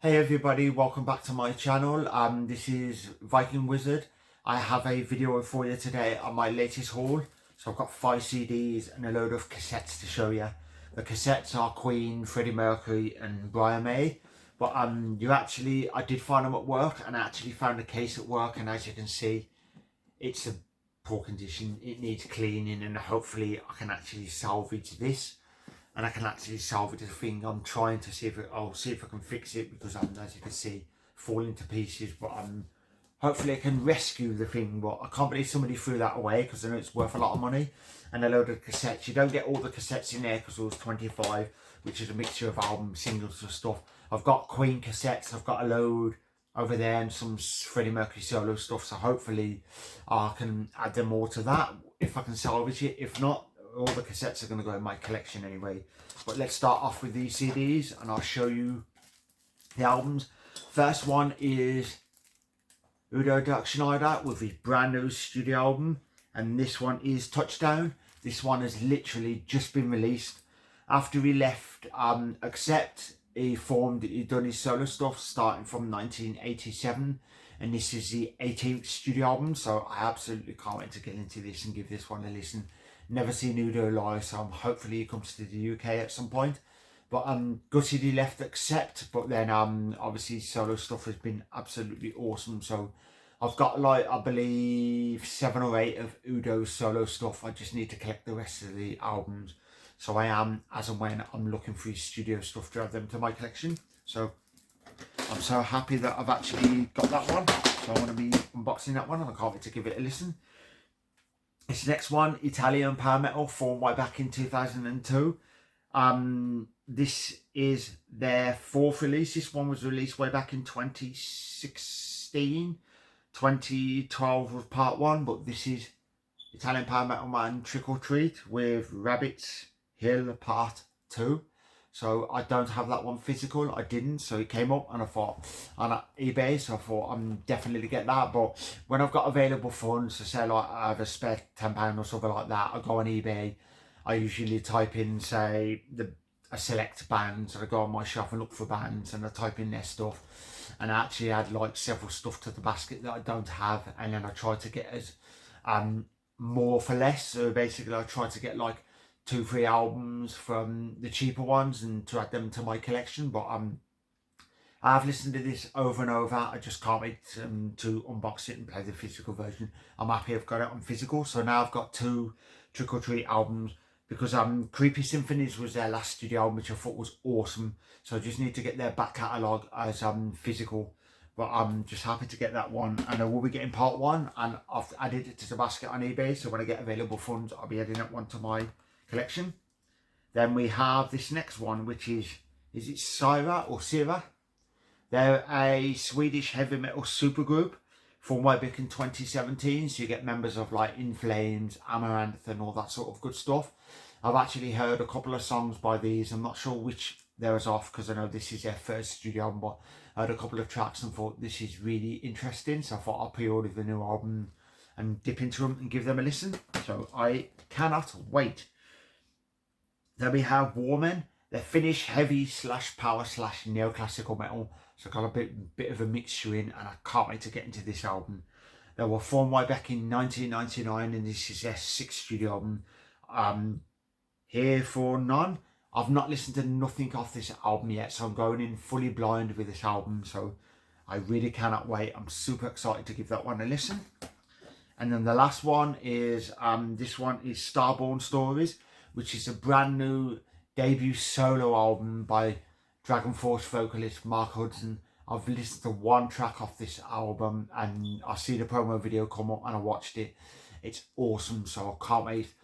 Hey everybody, welcome back to my channel. This is Viking Wizard. I have a video for you today on my latest haul. So I've got 5 CDs and a load of cassettes to show you. The cassettes are Queen, Freddie Mercury and Brian May. But I did find them at work, and I actually found a case at work, and as you can see, it's a poor condition. It needs cleaning, and hopefully I can actually salvage this. And I can actually salvage the thing. I'm trying to see if I'll see if I can fix it, because as you can see, falling to pieces. But hopefully I can rescue the thing. But I can't believe somebody threw that away, because I know it's worth a lot of money. And a load of cassettes. You don't get all the cassettes in there because there was 25, which is a mixture of albums, singles and stuff. I've got Queen cassettes. I've got a load over there and some Freddie Mercury solo stuff. So hopefully I can add them all to that if I can salvage it. If not, all the cassettes are going to go in my collection anyway. But let's start off with these CDs and I'll show you the albums. First one is Udo Dirkschneider with his brand new studio album, and this one is Touchdown. This one has literally just been released. After he left Accept, he'd done his solo stuff starting from 1987, and this is the 18th studio album, so I absolutely can't wait to get into this and give this one a listen. Never seen Udo live, so hopefully he comes to the UK at some point. But gutted he left Accept, but then obviously solo stuff has been absolutely awesome. So I've got I believe 7 or 8 of Udo's solo stuff. I just need to collect the rest of the albums. So I am, as and when I'm looking for his studio stuff, to add them to my collection. So I'm so happy that I've actually got that one. So I want to be unboxing that one, and I can't wait to give it a listen. This next one, Italian power metal, formed way back in 2002. This is their 4th release. This one was released way back in 2016. 2012 was part 1, but this is Italian power metal man Trick or Treat with Rabbits Hill part 2. So I don't have that one physical. I didn't, so it came up and I thought on eBay, so I thought I'm definitely get that. But when I've got available funds, so say like I have a spare £10 or something like that, I go on eBay. I usually type in, say, I select bands, and I go on my shop and look for bands, and I type in their stuff, and I actually add like several stuff to the basket that I don't have, and then I try to get as more for less. So basically I try to get like 2-3 albums from the cheaper ones and to add them to my collection. But I've listened to this over and over. I just can't wait to unbox it and play the physical version. I'm happy I've got it on physical. So now I've got 2 Trick or Treat albums, because Creepy Symphonies was their last studio album, which I thought was awesome. So I just need to get their back catalogue as physical. But I'm just happy to get that one, and I will be getting part 1, and I've added it to the basket on eBay. So when I get available funds, I'll be adding that one to my collection. Then we have this next one, which is it Syra or Sira? They're a Swedish heavy metal supergroup formed way back in 2017. So you get members of like In Flames, Amaranth and all that sort of good stuff. I've actually heard a couple of songs by these. I'm not sure which there is off, because I know this is their first studio album, but I heard a couple of tracks and thought this is really interesting. So I thought I'll pre-order the new album and dip into them and give them a listen. So I cannot wait. Then we have Warmen. They're Finnish heavy / power / neoclassical metal. So got a bit of a mixture in, and I can't wait to get into this album. They were formed way back in 1999, and this is their 6th studio album. Here for None. I've not listened to nothing off this album yet, so I'm going in fully blind with this album. So I really cannot wait. I'm super excited to give that one a listen. And then the last one is this one is Starborn Stories, which is a brand new debut solo album by Dragon Force vocalist Mark Hudson. I've listened to 1 track off this album, and I see the promo video come up and I watched it. It's awesome, so I can't wait.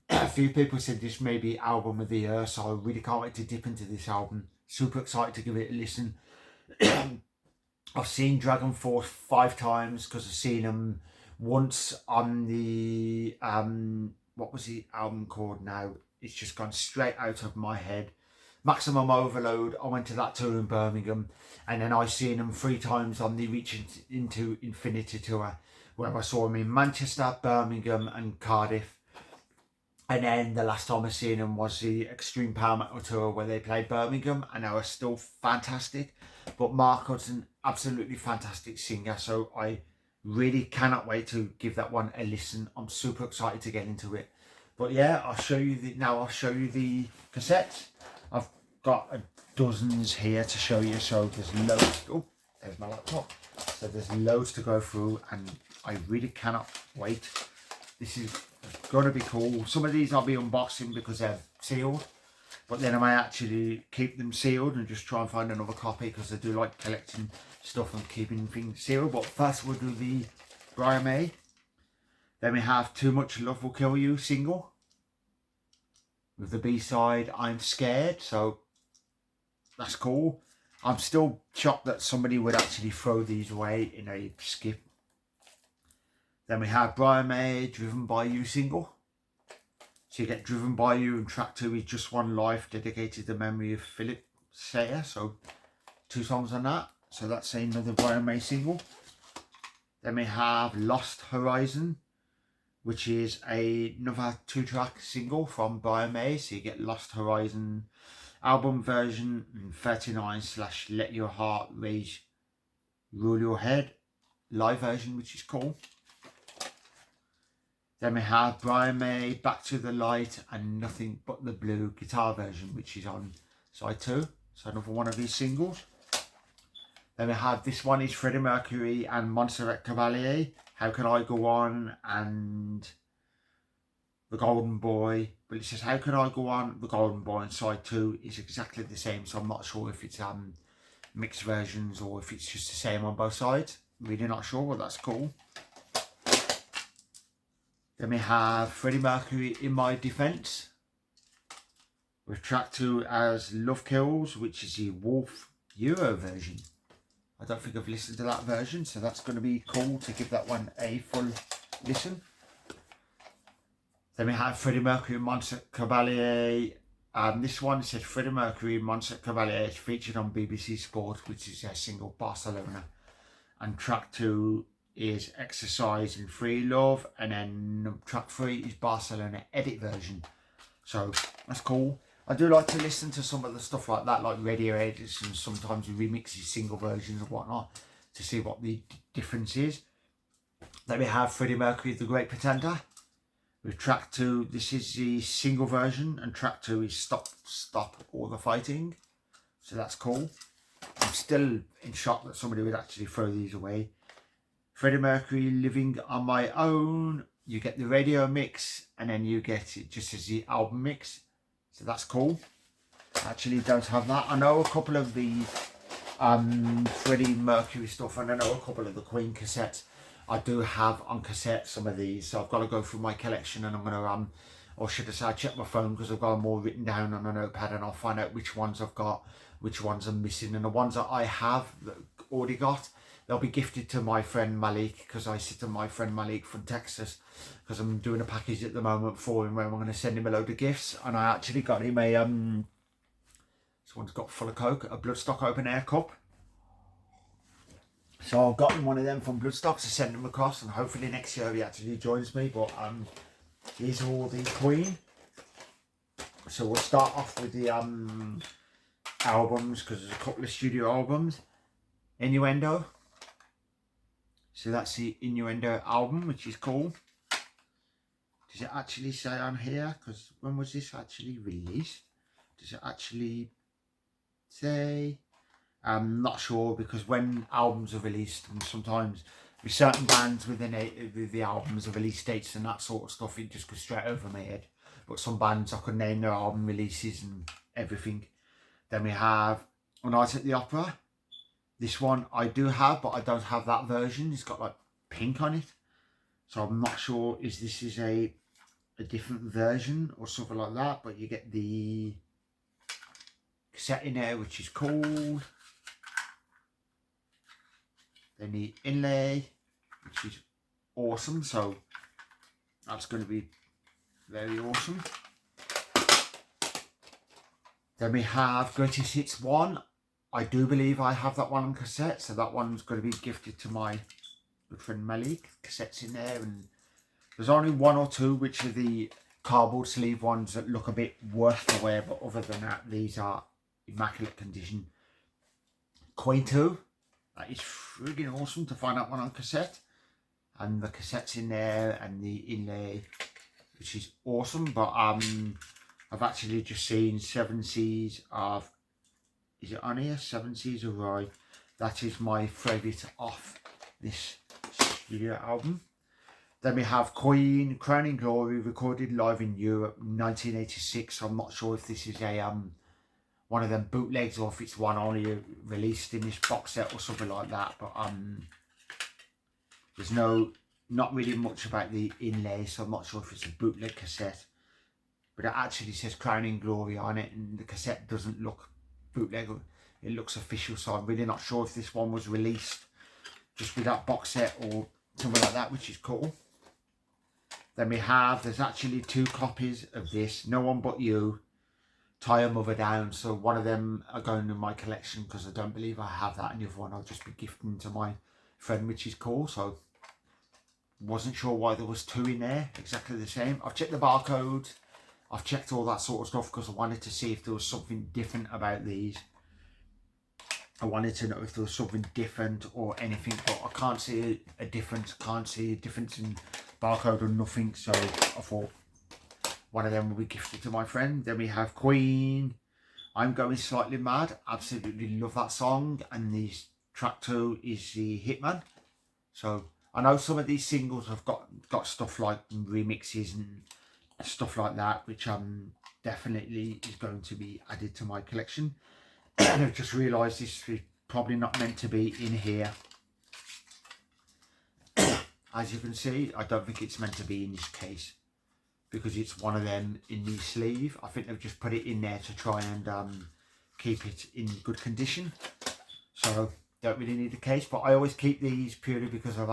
A few people said this may be album of the year, so I really can't wait to dip into this album. Super excited to give it a listen. I've seen Dragon Force 5 times, because I've seen them once on the what was the album called now? It's just gone straight out of my head. Maximum Overload. I went to that tour in Birmingham, and then I seen them 3 times on the Reach into Infinity tour, where I saw them in Manchester, Birmingham and Cardiff. And then the last time I seen them was the Extreme Power Metal tour, where they played Birmingham, and they were still fantastic. But Mark Hudson, absolutely fantastic singer, so I really cannot wait to give that one a listen. I'm super excited to get into it. But yeah, I'll show you the cassettes. I've got dozens here to show you, so there's loads. Oh, there's my laptop. So there's loads to go through, and I really cannot wait. This is going to be cool. Some of these I'll be unboxing because they're sealed, but then I may actually keep them sealed and just try and find another copy, because I do like collecting stuff and keeping things sealed. But first we'll do the Brian May. Then we have Too Much Love Will Kill You single, with the B-side I'm Scared, so that's cool. I'm still shocked that somebody would actually throw these away in a skip. Then we have Brian May, Driven By You single. So you get Driven By You, and track 2 is Just One Life, dedicated to the memory of Philip Sayer. So 2 songs on that. So that's another Brian May single. Then we have Lost Horizon, which is another 2-track single from Brian May. So you get Lost Horizon album version and 39/ Let Your Heart Rage Rule Your Head live version, which is cool. Then we have Brian May, Back to the Light and Nothing But the Blue guitar version, which is on side 2. So another one of his singles. Then we have, this one is Freddie Mercury and Montserrat Caballé, How Can I Go On, and The Golden Boy. But it says How Can I Go On, The Golden Boy, and side 2 is exactly the same. So I'm not sure if it's mixed versions or if it's just the same on both sides. Really not sure, but that's cool. Then we have Freddie Mercury, In My Defense, with track 2 as Love Kills, which is the Wolf Euro version. I don't think I've listened to that version, so that's going to be cool to give that one a full listen. Then we have Freddie Mercury and Montserrat Caballé. This one says Freddie Mercury and Montserrat Caballé is featured on BBC Sport, which is their single Barcelona. And track 2 is Exercise and Free Love, and then track 3 is Barcelona edit version. So that's cool. I do like to listen to some of the stuff like that, like radio edits, and sometimes remixes, single versions and whatnot, to see what the difference is. Then we have Freddie Mercury, The Great Pretender, with track 2. This is the single version, and track 2 is Stop, Stop All the Fighting. So that's cool. I'm still in shock that somebody would actually throw these away. Freddie Mercury, Living on My Own. You get the radio mix, and then you get it just as the album mix. So that's cool. I actually don't have that. I know a couple of the Freddie Mercury stuff, and I know a couple of the Queen cassettes. I do have on cassette some of these, so I've got to go through my collection, and I'm going to, or should I say, I check my phone, because I've got them all written down on a notepad, and I'll find out which ones I've got, which ones I'm missing, and the ones that I have that already got, they'll be gifted to my friend Malik, because I sit to my friend Malik from Texas, because I'm doing a package at the moment for him where I'm going to send him a load of gifts. And I actually got him a this one's got full of Coke, a Bloodstock open air cup. So I've gotten one of them from Bloodstock to send him across, and hopefully next year he actually joins me. But these are all the Queen. So we'll start off with the albums, because there's a couple of studio albums. Innuendo. So that's the Innuendo album, which is cool. Does it actually say on here? Because when was this actually released? Does it actually say? I'm not sure, because when albums are released, and sometimes with certain bands with the albums, the release dates and that sort of stuff, it just goes straight over my head. But some bands I could name their album releases and everything. Then we have A Night at the Opera. This one I do have, but I don't have that version. It's got like pink on it. So I'm not sure if this is a different version or something like that. But you get the cassette in there, which is cool. Then the inlay, which is awesome. So that's going to be very awesome. Then we have Greatest Hits 1. I do believe I have that one on cassette, so that one's going to be gifted to my good friend Malik. Cassette's in there, and there's only 1 or 2 which are the cardboard sleeve ones that look a bit worse to wear, but other than that, these are immaculate condition. Queen 2. That is friggin' awesome to find that one on cassette. And the cassette's in there and the inlay, which is awesome. But I've actually just seen Seven Seas of, is it on here? Seven Seas of Rhye. That is my favourite off this studio album. Then we have Queen, Crowning Glory, recorded live in Europe, 1986. I'm not sure if this is a one of them bootlegs or if it's one only released in this box set or something like that. But there's not really much about the inlay, so I'm not sure if it's a bootleg cassette. But it actually says Crowning Glory on it, and the cassette doesn't look bootleg. It looks official, so I'm really not sure if this one was released just with that box set or something like that, which is cool. Then we have, there's actually 2 copies of this, No One But You, Tie a Mother Down. So one of them are going in my collection because I don't believe I have that, and the other one I'll just be gifting to my friend, which is cool. So wasn't sure why there was 2 in there, exactly the same. I've checked the barcode, I've checked all that sort of stuff because I wanted to see if there was something different about these. I wanted to know if there was something different or anything, but I can't see a difference. Can't see a difference in barcode or nothing. So I thought one of them will be gifted to my friend. Then we have Queen, I'm Going Slightly Mad. Absolutely love that song. And the track 2 is the Hitman. So I know some of these singles have got stuff like remixes and stuff like that, which definitely is going to be added to my collection. And I've just realised this is probably not meant to be in here. As you can see, I don't think it's meant to be in this case because it's one of them in the sleeve. I think they've just put it in there to try and keep it in good condition. So don't really need a case, but I always keep these purely because of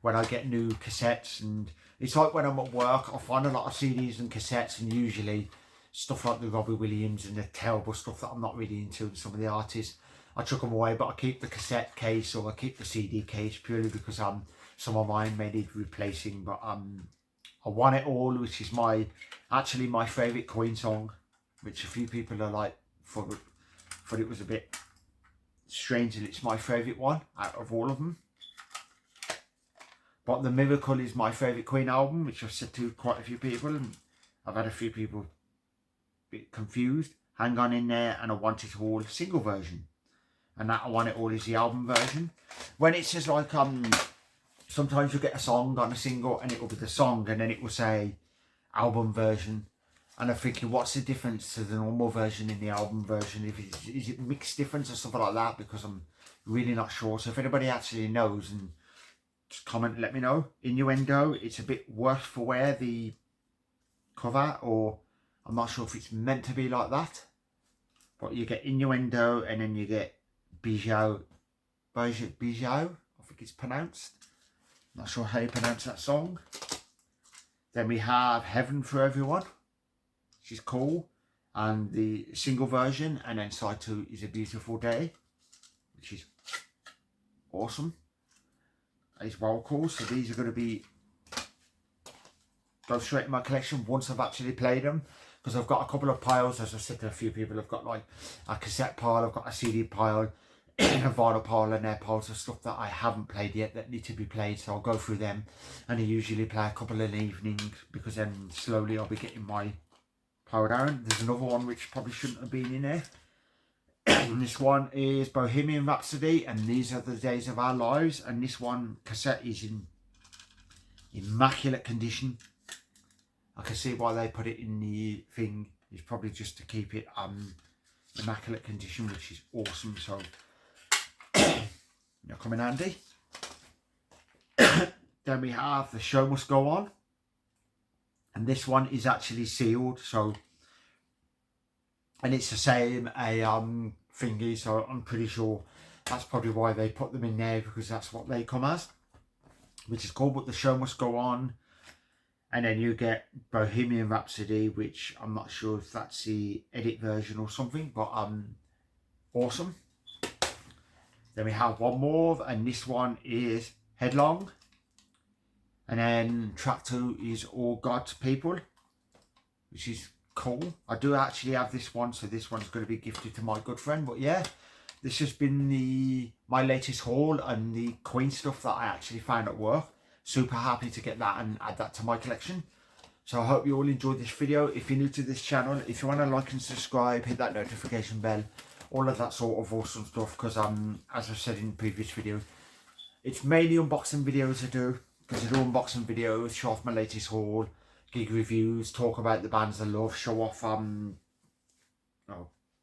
when I get new cassettes, and it's like when I'm at work, I find a lot of CDs and cassettes, and usually stuff like the Robbie Williams and the terrible stuff that I'm not really into, and some of the artists, I chuck them away, but I keep the cassette case or I keep the CD case purely because some of mine may need replacing. But I Want It All, which is actually my favourite Queen song, which a few people are like, thought it was a bit strange that it's my favourite one out of all of them. But The Miracle is my favourite Queen album, which I've said to quite a few people, and I've had a few people bit confused. Hang On in there, and I Want It All single version, and that I Want It All is the album version. When it says like sometimes you'll get a song on a single and it will be the song and then it will say album version, and I'm thinking, what's the difference to the normal version in the album version? Is it mixed difference or something like that? Because I'm really not sure. So if anybody actually knows, and just comment, let me know. Innuendo, it's a bit worse for wear, the cover, or I'm not sure if it's meant to be like that, but you get Innuendo and then you get Bijou, I think it's pronounced. Not sure how you pronounce that song. Then we have Heaven for Everyone, which is cool, and the single version, and then side 2 is A Beautiful Day, which is awesome. It's well cool. So these are going to go straight in my collection once I've actually played them, because I've got a couple of piles. As I've said to a few people, I've got like a cassette pile, I've got a CD pile, and a vinyl pile, and they're piles of stuff that I haven't played yet that need to be played. So I'll go through them, and I usually play a couple in the evenings, because then slowly I'll be getting my pile down. There's another one which probably shouldn't have been in there. And this one is Bohemian Rhapsody, and These Are the Days of Our Lives, and this one cassette is in immaculate condition. I can see why they put it in the thing. It's probably just to keep it immaculate condition, which is awesome. So you'll come in handy. Then we have The Show Must Go On, and this one is actually sealed, so, and it's the same thingy, so I'm pretty sure that's probably why they put them in there, because that's what they come as, which is cool. But The Show Must Go On, and then you get Bohemian Rhapsody, which I'm not sure if that's the edit version or something, but awesome. Then we have one more, and this one is Headlong, and then track 2 is All God's People, which is cool. I do actually have this one, so this one's going to be gifted to my good friend. But yeah, this has been my latest haul and the Queen stuff that I actually found at work. Super happy to get that and add that to my collection. So I hope you all enjoyed this video. If you're new to this channel, if you want to like and subscribe, hit that notification bell, all of that sort of awesome stuff, because as I've said in previous videos, it's mainly unboxing videos I do, because I do unboxing videos, show off my latest haul, gig reviews, talk about the bands I love, show off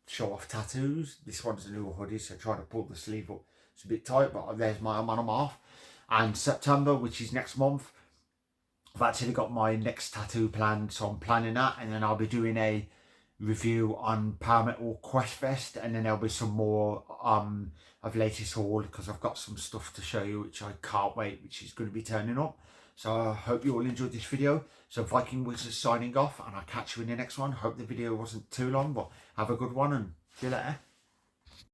show off tattoos. This one's a new hoodie, so trying to pull the sleeve up. It's a bit tight, but there's my man, I'm off. And September, which is next month, I've actually got my next tattoo planned, so I'm planning that, and then I'll be doing a review on Power Metal Quest Fest, and then there'll be some more of latest haul, because I've got some stuff to show you which I can't wait, which is going to be turning up. So I hope you all enjoyed this video. So Viking Wizard signing off, and I'll catch you in the next one. Hope the video wasn't too long, but have a good one and see you later.